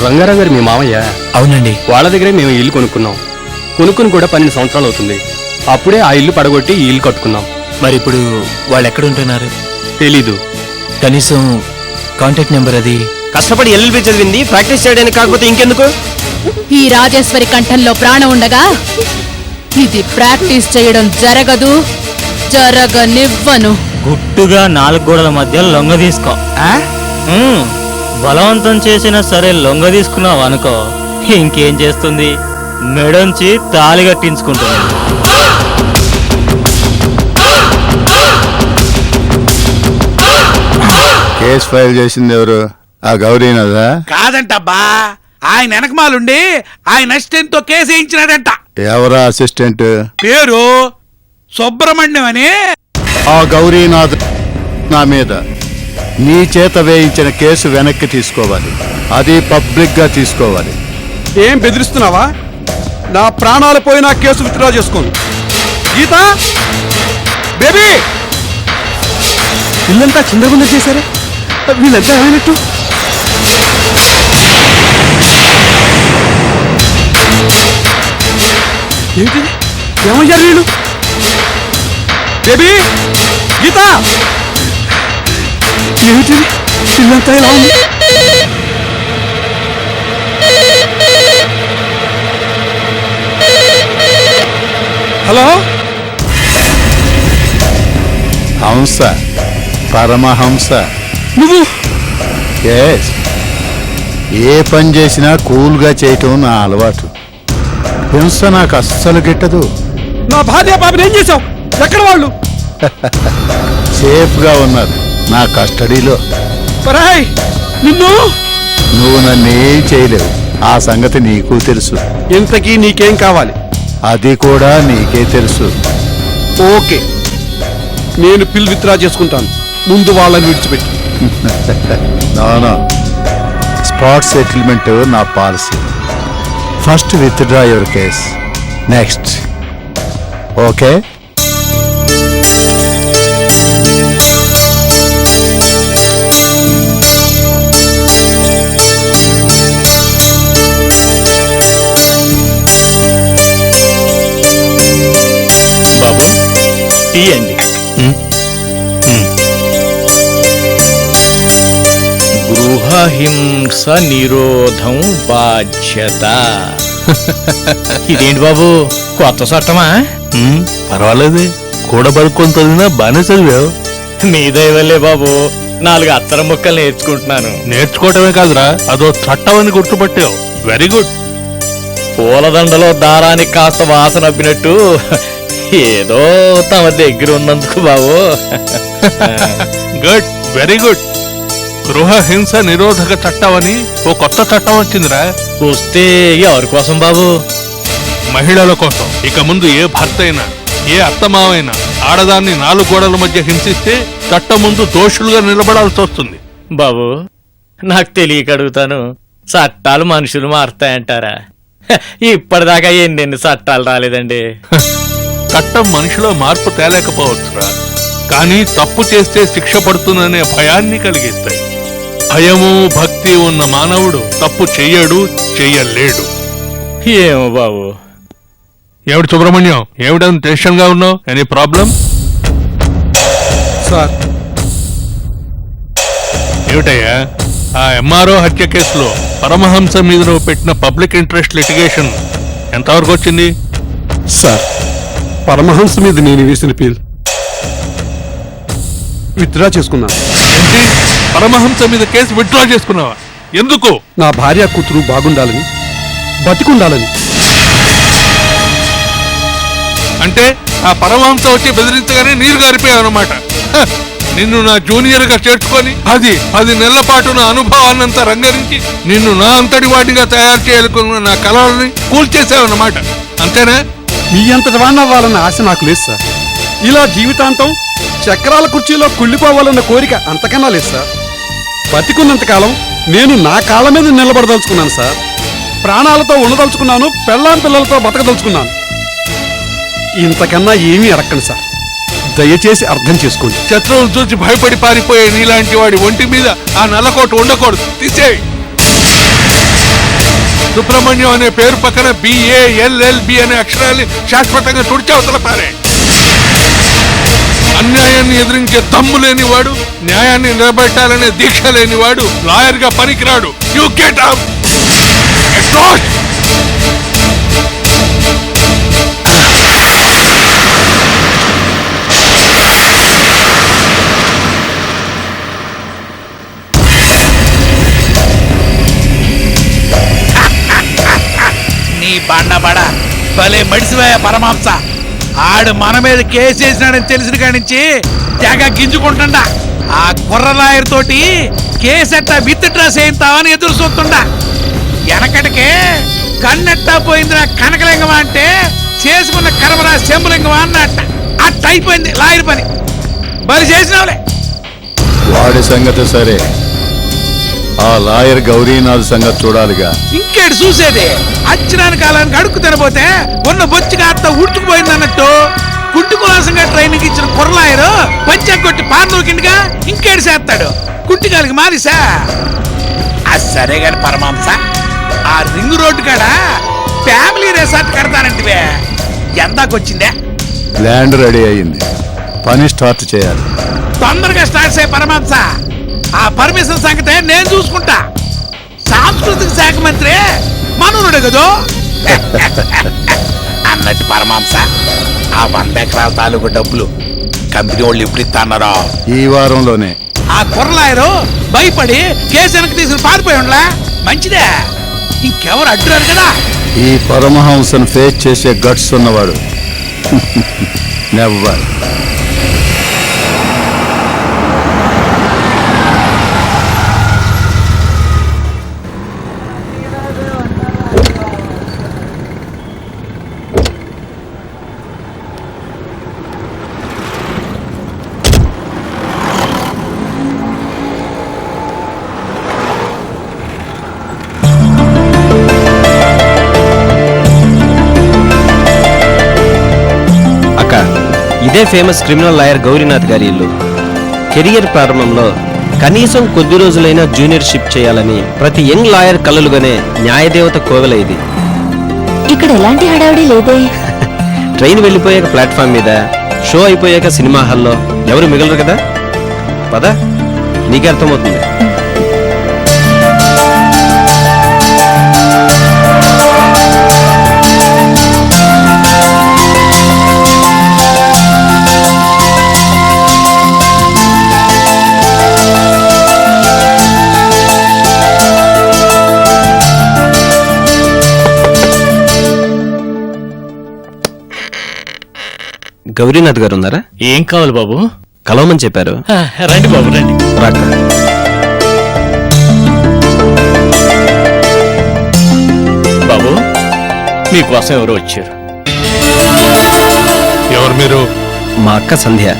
రంగారావు గారు మీ మామయ్య? అవునండి. వాళ్ళ దగ్గరే మేము ఇల్లు కొనుక్కున్నాం. కొనుక్కుని కూడా 12 సంవత్సరాలు అవుతుంది. అప్పుడే ఆ ఇల్లు పడగొట్టి ఈ ఇల్లు కట్టుకున్నాం. మరి ఇప్పుడు వాళ్ళు ఎక్కడ ఉంటున్నారు? తెలీదు. కనీసం కాంటాక్ట్ నెంబర్ అది? కష్టపడి ఎల్ఎల్బి చదివింది ప్రాక్టీస్ చేయడానికి, కాకపోతే ఇంకెందుకు? ఈ రాజేశ్వరి కంఠంలో ప్రాణం ఉండగా ఇది ప్రాక్టీస్ చేయడం జరగదు, జరగనివ్వను. గుట్టుగా 4 గోడల మధ్య లొంగ తీసుకో. బలవంతం చేసినా సరే లొంగ తీసుకున్నావు అనుకో, ఇంకేం చేస్తుంది, మెడొంచి తాళి కట్టించుకుంటుంది. కేసు ఫైల్ చేసింది ఎవరు? ఆ గౌరీనదా? కాదంటబ్బా, ఆయన వెనకమాలుండి ఆయన అసిస్టెంట్ తో కేసు వేయించినాడంట. ఎవరా అసిస్టెంట్? పేరు సుబ్రహ్మణ్యం అని. ఆ గౌరీనాథ్ నా మీద నీ చేత వేయించిన కేసు వెనక్కి తీసుకోవాలి. అది పబ్లిక్ గా తీసుకోవాలి. ఏం బెదిరిస్తున్నావా? నా ప్రాణాలు పోయినా కేసు విత్డ్రా చేసుకోను. గీత, బేబీ, ఇల్లంతా చిందరగుంద చేశారే, వీళ్ళంతా ఏమైనట్టు? ఏంటి, ఏమయ్యారు వీళ్ళు? బేబీ, గీత, ఏమిటి ఇల్లంతా ఇలా ఉంది? హలో, హంస, పరమహంస. నువ్వు? ఎస్. ఏ పని చేసినా కూల్గా చేయటం నా అలవాటు. హింస నాకు అస్సలు గిట్టదు. నా భార్య బాబుని ఏం చేశావు? ఎక్కడ వాళ్ళు? సేఫ్గా ఉన్నారు నా కస్టడీలో. పరాయ్, నిన్ను నువ్వు నన్నేం చేయలేవు, ఆ సంగతి నీకు తెలుసు. ఇంతకీ నీకేం కావాలి? అది కూడా నీకే తెలుసు. ఓకే, నేను పిల్ విత్డ్రా చేసుకుంటాను, ముందు వాళ్ళని విడిచిపెట్టి. నో, స్పాట్ సెటిల్మెంట్ నా పాలసీ. First withdraw your case, next. Okay? బాబు, టీ అండి. గృహహింస నిరోధం బాధ్యత. ఇదేంటి బాబు, కొత్త చట్టమా? పర్వాలేదు, కూడబడుకొని చదివినా బాగానే చదివావు. మీ దయవల్లే బాబు 4 అత్తరం ముక్కలు నేర్చుకుంటున్నాను. నేర్చుకోవటమే కాదురా, అదో చట్టం అని గుర్తుపట్టావు. Very good. పూలదండలో దారానికి కాస్త వాసన అబ్బినట్టు ఏదో తమ దగ్గర ఉన్నందుకు బాబు. Good, very good. గృహహింస నిరోధక చట్టం అని ఓ కొత్త చట్టం వచ్చిందిరా. వస్తే ఎవరి కోసం బాబు? మహిళల కోసం. ఇక ముందు ఏ భర్త అయినా, ఏ అత్తమావైనా ఆడదాన్ని 4 గోడల మధ్య హింసిస్తే చట్టం ముందు దోషులుగా నిలబడాల్సి వస్తుంది. బాబు, నాకు తెలియక అడుగుతాను, చట్టాలు మనుషులు మారుతాయంటారా? ఇప్పటిదాకా ఎన్నెన్ని చట్టాలు రాలేదండి. చట్టం మనిషిలో మార్పు తేలేకపోవచ్చురా, కానీ తప్పు చేస్తే శిక్ష పడుతుందనే భయాన్ని కలిగిస్తాయి. భయము భక్తి ఉన్న మానవుడు తప్పు చెయ్యడు, చెయ్యలేడు. ఏమో బాబు. ఏమిటి సుబ్రహ్మణ్యం, ఏమిటని టెన్షన్ గా ఉన్నావు? Any problem? సార్, ఏమిటయ్యా, ఆ ఎంఆర్ఓ హత్య కేసులో పరమహంస మీద నువ్వు పెట్టిన పబ్లిక్ ఇంట్రెస్ట్ లిటిగేషన్ ఎంతవరకు వచ్చింది? సార్, పరమహంస మీద నేను వేసిన పిల్ విత్డ్రా చేసుకున్నాను. ఏంటి, పరమహంస మీద కేసు విత్డ్రా చేసుకున్నావా? ఎందుకు? నా భార్య కూతురు బాగుండాలని, బతికుండాలని. అంటే ఆ పరమహంస వచ్చి బెదిరించగానే నీరు గారిపోయావన్నమాట. నిన్ను నా జూనియర్ గా చేర్చుకొని 10 నెలల పాటు నా అనుభవాన్నంతా రంగరించి నిన్ను నా అంతటి వాడిగా తయారు చేయాలనుకున్న నా కళలని కూల్చేసావన్నమాట. అంతేనా? మీ అంతటి వాడిని అవ్వాలన్న ఆశ నాకు లేదు సార్. ఇలా జీవితాంతం చక్రాల కుర్చీలో కుళ్ళిపోవాలన్న కోరిక అంతకన్నా లేదు సార్. బతికున్నంతకాలం నేను నా కాళ్ళ మీద నిలబడదలుచుకున్నాను సార్. ప్రాణాలతో ఉండదలుచుకున్నాను, పెళ్ళాం పిల్లలతో బతకదలుచుకున్నాను. ఇంతకన్నా ఏమీ అరక్కండి సార్, దయచేసి అర్థం చేసుకోండి. శత్రువులు చూసి భయపడి పారిపోయే నీలాంటి వాడి ఒంటి మీద ఆ నల్లకోట ఉండకూడదు. తీసేయి. సుబ్రహ్మణ్యం అనే పేరు పక్కన BALLB అనే అక్షరాన్ని శాశ్వతంగా తుడిచి అవతల పారే. అన్యాయాన్ని ఎదిరించే దమ్ము లేనివాడు, న్యాయాన్ని నిలబెట్టాలనే దీక్ష లేనివాడు లాయర్ గా పనికిరాడు. You get out. నీ బండబడ భలే మడిసివే పరమాంస. ఆడు మన మీద కేసేసినాడని తెలిసిన కాడి నుంచి తెగ గింజుకుంటుండా. ఆ కుర్ర లాయర్ తోటి కేసెట్టా విత్ డ్రా చేయిస్తావని ఎదురు చూస్తుండా. వెనకటికే కన్నెట్టా పోయిందిరా కనకలింగమా అంటే చేసుకున్న కరమరా శంభులింగమా అన్నట్ట. అట్ట అయిపోయింది లాయర్ పని. బలి చేసినావులే. వాడి సంగతి సరే, ఆ లాయర్ గౌరీనాథ్ సంగతి చూడాలిగా. ఇంకేడు చూసేది? అచ్చిరాని కాలానికి అడుక్కు తినబోతే ఉన్న బొచ్చిగా అత్త ఉడుచుకుపోయింది అన్నట్టు కుంటికోసంగా ట్రైనింగ్ ఇచ్చిన కుర్రలాయరు పంచం కొట్టి పార్నూకిండిగా ఇంకేడు చేస్తాడు. కుంటికాలకి మారిసా. అది సరే గాని పరమాంస, ఆ రింగ్ రోడ్డు కాడ ఫ్యామిలీ రిసార్ట్ కడతానంటివే, ఎందాకొచ్చిందే? ల్యాండ్ రెడీ అయ్యింది, పని స్టార్ట్ చేయాలి. తొందరగా స్టార్ట్ చేయ పరమాంస. ఆ పర్మిషన్ సంగతే నేను చూసుకుంటా. సాంస్కృతిక శాఖ మంత్రి మనూరుడు కదో. అన్నట్టు పరమాంస, ఆ 100 ఎకరాల తాలూకు డబ్బులు కంపెనీ వాళ్ళు ఎప్పుడు ఇస్తాన్నారో? ఈ వారంలోనే. ఆ కుర్రలాయరు భయపడి కేసు వెనక్కి తీసుకుని పారిపోయి ఉండలా? మంచిదే, ఇంకెవరు అడ్డురారు కదా. ఈ పరమహంసను ఫేస్ చేసే గట్స్ ఉన్నవాడు నెవ్వర్. ఇదే ఫేమస్ క్రిమినల్ లాయర్ గౌరీనాథ్ గారి ఇల్లు. కెరియర్ ప్రారంభంలో కనీసం కొద్ది రోజులైనా జూనియర్షిప్ చేయాలని ప్రతి యంగ్ లాయర్ కలలుగానే న్యాయదేవత కోవెల ఇది. ఇక్కడ ఎలాంటి హడావిడి లేదే. ట్రైన్ వెళ్ళిపోయాక ప్లాట్ఫామ్ మీద, షో అయిపోయాక సినిమా హాల్లో ఎవరు మిగలరు కదా. పద, నీకే అర్థమవుతుంది. గౌరీనాథ్ గారు ఉన్నారా? ఏం కావాలి బాబు? కలవమని చెప్పారు. రండి బాబు రండి. రాక బాబు, మీకోసం ఎవరు వచ్చారు? ఎవరు మీరు? మా అక్క సంధ్య.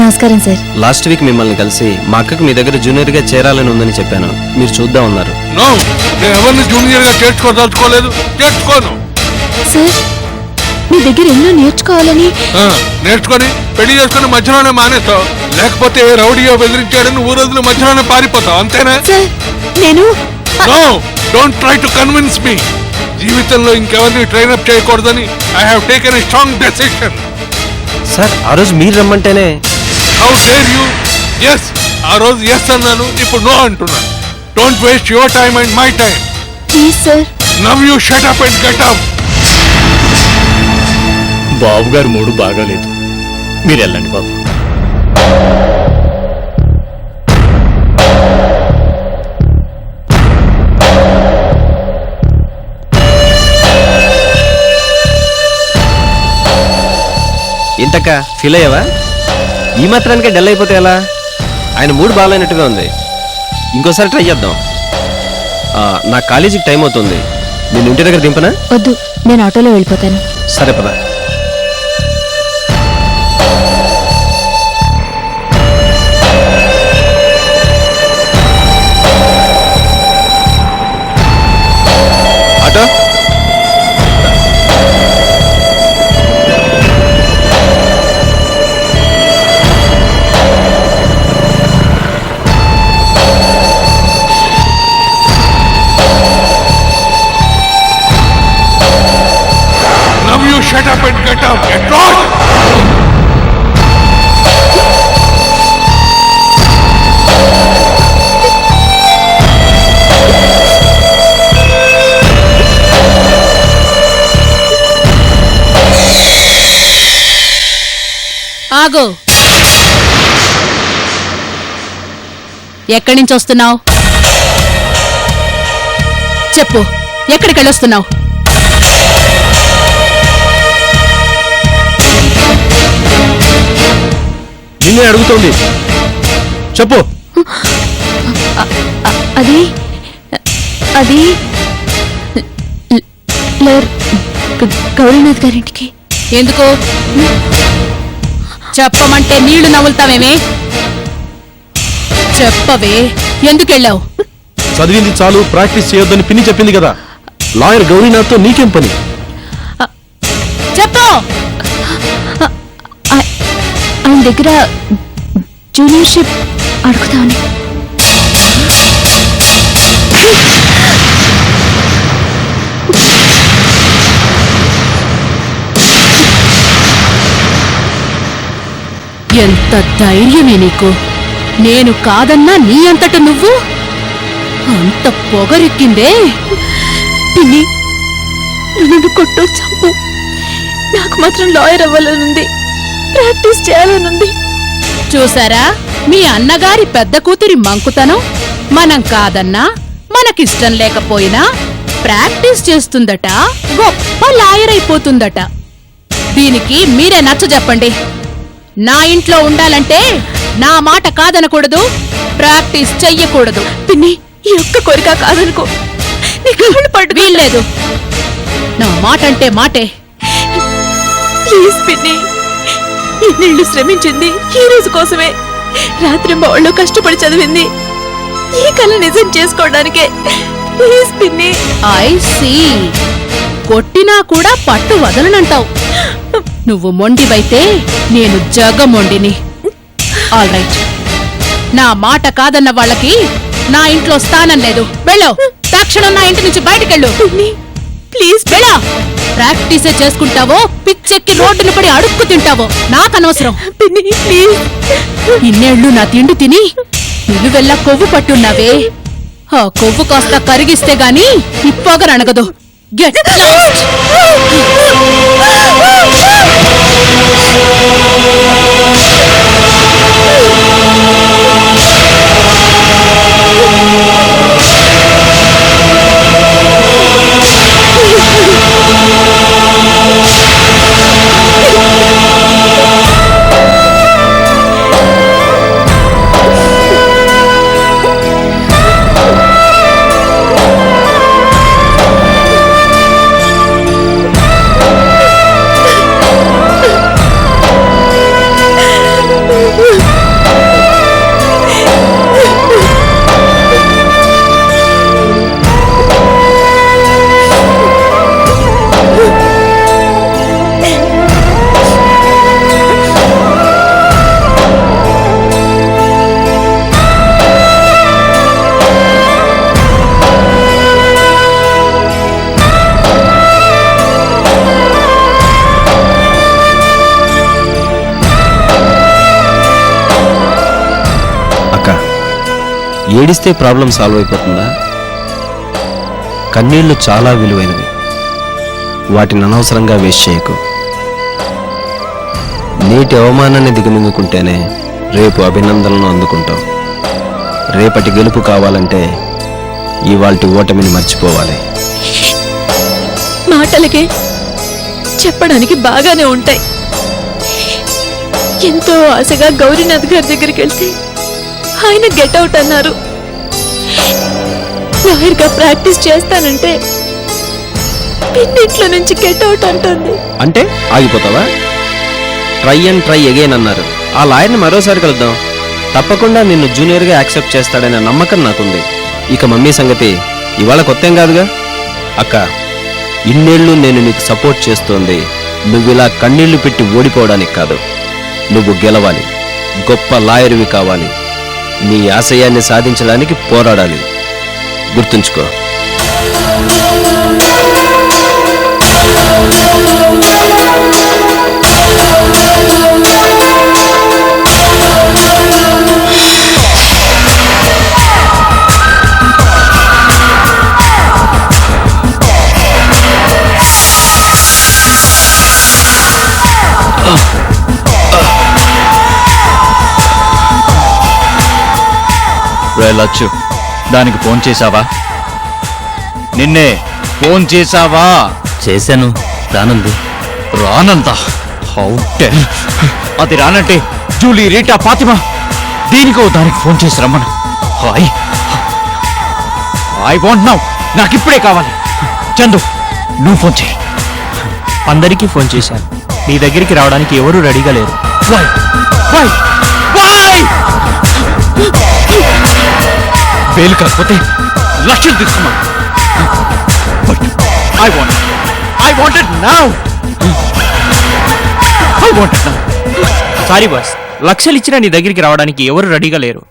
నమస్కారం సార్. లాస్ట్ వీక్ మిమ్మల్ని కలిసి మా అక్కకి మీ దగ్గర జూనియర్ గా చేరాలని ఉందని చెప్పాను. మీరు చూద్దాం ఉన్నారు. నో, నేను ఎవరిని జూనియర్ గా చేర్చుకోదలుచుకోలేదు, చేర్చుకోను. సార్, మీ దగ్గర ఎన్నో నేర్చుకోవాలని. నేర్చుకొని పెళ్లి చేసుకుని మధ్యలోనే మానేస్తావు, లేకపోతే రౌడీగా బెదిరించాడని ఊరోజులు మధ్యలోనే పారిపోతావు, అంతేనా? సార్, నేను no, don't try to convince me. జీవితంలో ఇంకెవరిని ట్రైన్అప్ చేయకూడదని I have taken a strong decision. Sir, ఆ రోజు మీరు రమ్మంటేనే. How dare you? ఎస్, ఆ రోజు ఎస్ అన్నాను, ఇప్పుడు నో అంటున్నా. Don't waste your time and my time. Please sir. Now you shut up and get out. Babu గారు మూడు బాగాలేదు, మీరు వెళ్ళండి బాబు. ఏంటక్క, ఫీల్ అయ్యావా? ఈ మాత్రానికే డల్ అయిపోతే ఎలా? ఆయన మూడు బాగాలేనట్టుగా ఉంది. ఇంకోసారి ట్రై చేద్దాం. నా కాలేజీకి టైం అవుతుంది, నేను ఇంటి దగ్గర దింపనా? వద్దు, నేను ఆటోలో వెళ్ళిపోతాను. సరే పద. Auto and get out. Get lost. ఆగు. ఎక్కడి నుంచి వస్తున్నావు? చెప్పు, ఎక్కడికి వెళ్ళొస్తున్నావు? నిన్నే అడుగుతోంది, చెప్పు. అది అది గౌరీనాథ్ గారింటికి. ఎందుకు? చెప్పమంటే నీళ్లు నవ్వులుతావేమే? చెప్పవే, ఎందుకెళ్ళావు? చదివింది చాలు, ప్రాక్టీస్ చేయొద్దని పిన్ని చెప్పింది కదా. లాయర్ గౌరీనాథ్తో నీకేం పని? చెప్పు. ఆయన దగ్గర జూనియర్షిప్ అడుగుతామని. ఎంత ధైర్యమే నీకు? నేను కాదన్నా నీ అంతట నువ్వు అంత పొగరెక్కిందే. పిన్ని, నన్ను కొట్టు, చంపు. నాకు మాత్రం లాయర్ అవ్వాలనుంది, ప్రాక్టీస్ చేయాలనుంది. చూసారా మీ అన్నగారి పెద్ద కూతురి మంకుతనం? మనం కాదన్నా, మనకిష్టం లేకపోయినా ప్రాక్టీస్ చేస్తుందట, గొప్ప లాయర్ అయిపోతుందట. దీనికి మీరే నచ్చ చెప్పండి. నా ఇంట్లో ఉండాలంటే నా మాట కాదనకూడదు, ప్రాక్టీస్ చెయ్యకూడదు. పిన్ని, ఈ ఒక్క కోరిక కాదనుకో, వీల్లేదు. నా మాట అంటే మాటే. ప్లీజ్ పిన్ని, ఇన్నేళ్లు శ్రమించింది ఈ రోజు కోసమే. రాత్రి బాళ్ళు కష్టపడి చదివింది ఈ కళ నిజం చేసుకోవడానికే. ప్లీజ్ పిన్ని. I see. కొట్టినా కూడా పట్టు వదలనంటావు. నువ్వు మొండివైతే నేను జగమొండిని. ఆల్ రైట్, నా మాట కాదన్న వాళ్ళకి నా ఇంట్లో స్థానం లేదు. వెళ్ళు, తక్షణం నా ఇంటి నుంచి బయటకెళ్ళు. ప్లీజ్ వెళ్ళా. ప్రాక్టీసే చేసుకుంటావో, పిచ్చెక్కి రోడ్డును పడి అడుక్కు తింటావో నాకనవసరం. ఇన్నేళ్లు నా తిండి తిని నిలువెల్లా కొవ్వు పట్టున్నావే. ఆ కొవ్వు కాస్త కరిగిస్తే గాని ఇప్పొగరనగదు. Get lost. ఏడిస్తే ప్రాబ్లం సాల్వ్ అయిపోతుందా? కన్నీళ్లు చాలా విలువైనవి, వాటిని అనవసరంగా వేస్ట్ చేయకు. నేటి అవమానాన్ని దిగమింగుకుంటేనే రేపు అభినందనలను అందుకుంటావు. రేపటి గెలుపు కావాలంటే ఇవాల్టి ఓటమిని మర్చిపోవాలి. మాటలకే చెప్పడానికి బాగానే ఉంటాయి. ఎంతో ఆశగా గౌరీనాథ్ గారి దగ్గరికి వెళ్తే ఆయన గెట్అవుట్ అన్నారు. లాయర్ గా ప్రాక్టీస్ చేస్తానంటే పిన్నింట్లో నుంచి గెట్అవుట్ అంటుంది. అంటే ఆగిపోతావా? ట్రై అండ్ ట్రై అగైన్ అన్నారు. ఆ లాయర్ని మరోసారి కలుద్దాం. తప్పకుండా నిన్ను జూనియర్గా యాక్సెప్ట్ చేస్తాడనే నమ్మకం నాకుంది. ఇక మమ్మీ సంగతి ఇవాళ కొత్తేం కాదుగా. అక్క, ఇన్నేళ్లు నేను నీకు సపోర్ట్ చేస్తోంది నువ్విలా కన్నీళ్లు పెట్టి ఓడిపోవడానికి కాదు. నువ్వు గెలవాలి, గొప్ప లాయర్వి కావాలి, నీ ఆశయాన్ని సాధించడానికి పోరాడాలి. గుర్తుంచుకో. నువ్వే లచ్చు దానికి ఫోన్ చేశావా? నిన్నే ఫోన్ చేశావా? చేశాను, రానుంది. రానందా? How dare! అది రానంటే జూలీ, రీటా, ఫాతిమా దీనికో దానికి ఫోన్ చేసి రమ్మను. I want now. నాకు ఇప్పుడే కావాలి. చందు, నువ్వు ఫోన్ చేయి. అందరికీ ఫోన్ చేశాను, నీ దగ్గరికి రావడానికి ఎవరూ రెడీగా లేరు. Why? Why? Why? బెయిల్ కాకపోతే లక్షలు తీసుకున్నా. I want it. I want it now. I want it now. Sorry boss, లక్షలు ఇచ్చినా నీ దగ్గరికి రావడానికి ఎవరు రెడీగా లేరు.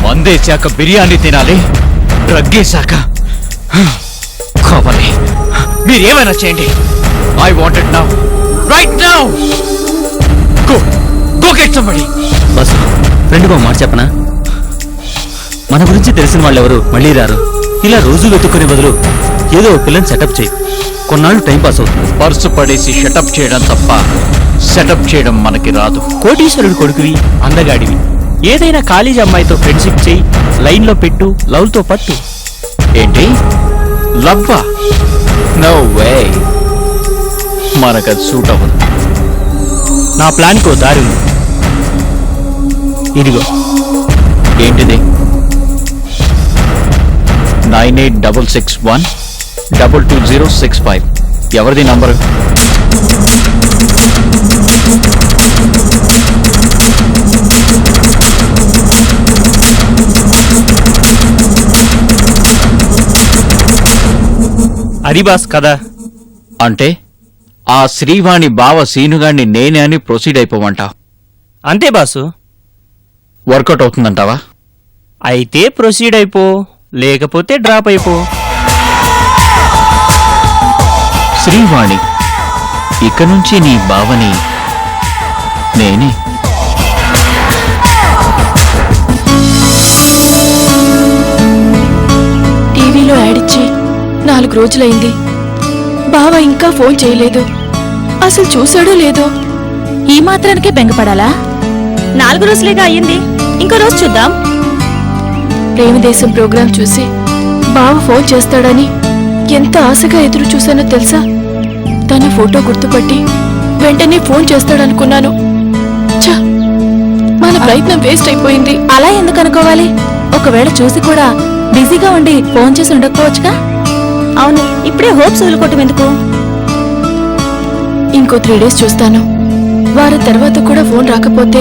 మందేశాక బిర్యానీ తినాలి, డ్రగ్గేశాక కావాలి. మీరేమైనా చేయండి. I want it now, right now. Go get somebody. Bus ఫ్రెండ్గా మాట చెప్పనా? మన గురించి తెలిసిన వాళ్ళు ఎవరు మళ్ళీ రారు. ఇలా రోజు వెతుక్కునే బదులు ఏదో ఒక పిల్లని సెటప్ చేయి, కొన్నాళ్ళు టైం పాస్ అవుతుంది. పర్సు పడేసి షటప్ చేయడం తప్ప సెటప్ చేయడం మనకి రాదు. కోటీశ్వరుడు కొడుకువి, అందగాడివి, ఏదైనా కాలేజీ అమ్మాయితో ఫ్రెండ్షిప్ చేయి, లైన్లో పెట్టు, లవ్తో పట్టు. ఏంటి లవ్వా? నో వే, మనకది సూట్ అవ్వదు. నా ప్లాన్కో దారి ఉంది. ఇదిగో. ఏంటిది? 9866122065. ఎవరిది నంబరు? అది బాస్ కదా. అంటే ఆ శ్రీవాణి బావ సీనుగాడిని నేనే అని ప్రొసీడ్ అయిపోమంటా? అంతే బాసు. వర్కౌట్ అవుతుందంటావా? అయితే ప్రొసీడ్ అయిపో, లేకపోతే డ్రాప్ అయిపో. శ్రీవాణి, ఇక నుంచి నీ బావని నేనే. టీవీలో యాడ్ ఇచ్చి 4 రోజులైంది. బావ ఇంకా ఫోన్ చేయలేదు. అసలు చూసాడో లేదో. ఈ మాత్రానికే బెంగపడాలా? 4 రోజులేగా అయ్యింది, ఇంకో రోజు చూద్దాం. ప్రేమదేశం ప్రోగ్రాం చూసి బావ ఫోన్ చేస్తాడని ఎంత ఆశగా ఎదురు చూశానో తెలుసా? తన ఫోటో గుర్తుపట్టి వెంటనే ఫోన్ చేస్తాడనుకున్నాను. ఛ, మన ప్రయత్నం వేస్ట్ అయిపోయింది. అలా ఎందుకు అనుకోవాలి? ఒకవేళ చూసి కూడా బిజీగా ఉండి ఫోన్ చేసి ఉండకపోవచ్చుగా. అవును, ఇప్పుడే హోప్స్ వదులుకోవటం ఎందుకు? ఇంకో 3 డేస్ చూస్తాను. వారం తర్వాత కూడా ఫోన్ రాకపోతే